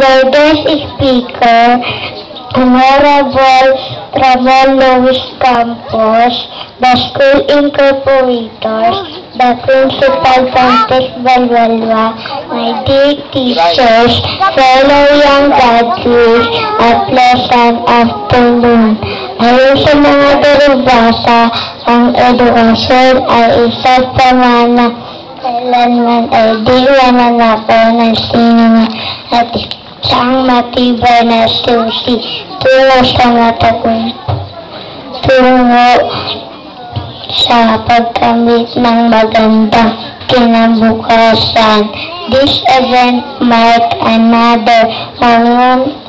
our guest speaker, Honorable Ramon Luis Campos, the school incorporators, the principal Francis Balwalwa, my dear teachers, fellow young graduates, a pleasant afternoon. Ayon sa mga darubasa, ang edukasyon ay isa sa mga kailanman ay di mananakaw ng sinuman at isang matibay na susi tungo sa tungo sa pagkamit ng magandang kinabukasan. This event marked another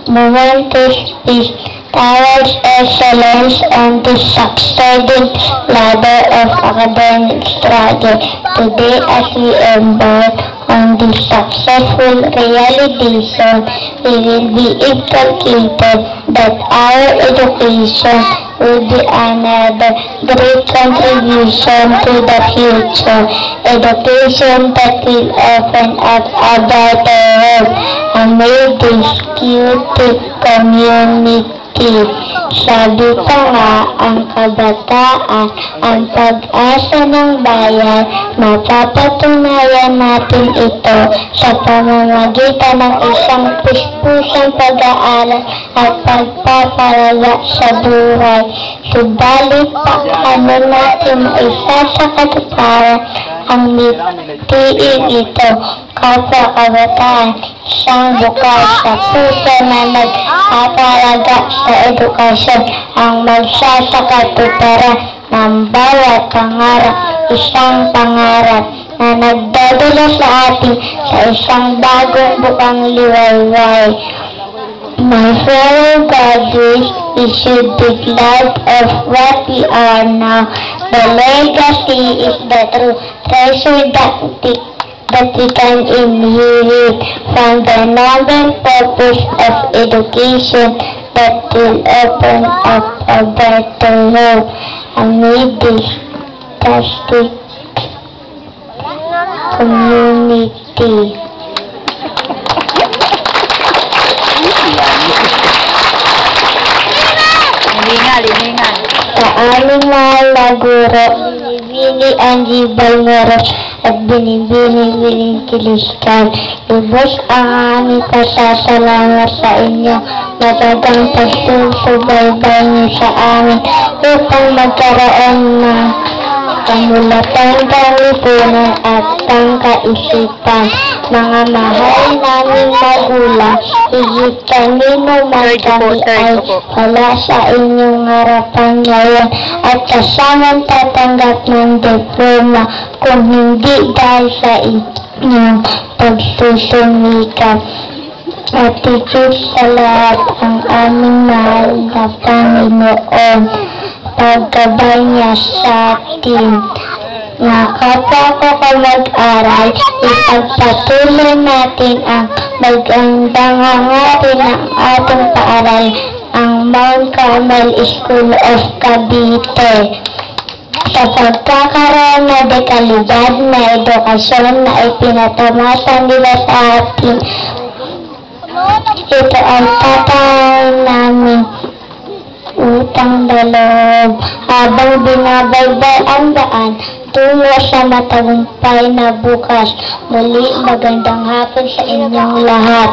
momentous step towards excellence on the succeeding ladder of academic struggle. Today, as we embark on the successful realization, we will be inculcated that our education will be another great contribution to the future. Education that will open up a better world amid this cutie community. Sabi pa nga, ang kabataan, ang pag-asa ng bayan, mapapatunayan natin ito sa pamamagitan ng isang puspusang pag-aaral at pagpapalaga sa buhay. Subalit, paano natin maisa sa katuparan ang mitiin ito? Kapwa kabataan, isang bukas sa puso na nag-apalaga sa edukasyon ang magsasakatuparan ng bawat pangarap, isang pangarap na nagdadala sa atin sa isang bagong bukang liwayway. My fellow graduates, we should be glad of what we are now. The legacy is the true treasure that we can inherit from the noble purpose of education that will open up a better world amid this fantastic community. Liningan. Sa aming mahal na guro, binibini ang jibal meron at binibini-bining kiliskan. Lubos ang aming pasasalamat sa inyo. Matagang pagsusubaybay niyo sa amin upang magkaroon ng kamulatang kalipunan at pangkaisipan. Mga mahal naming magulang, higit kanino man kami ay wala sa inyong harapan ngayon at kasamang tatanggap ng diploma kung hindi dahil sa inyong pagsusumikap. At higit sa lahat ang aming mahal na Panginoon, paggabay niya sa atin. Mga kapwa ko mag-aral, ipagpatuloy natin ang magandang hangarin ng ating paaral, ang Mount Carmel School of Cavite. Sa pagkakaroon na dekalidad na edukasyon na ipinatamasa nila sa atin, ito ang tatawag namin utang na loob habang binabaybay ang daan tungo sa matagumpay na bukas. Muli, magandang hapon sa inyong lahat.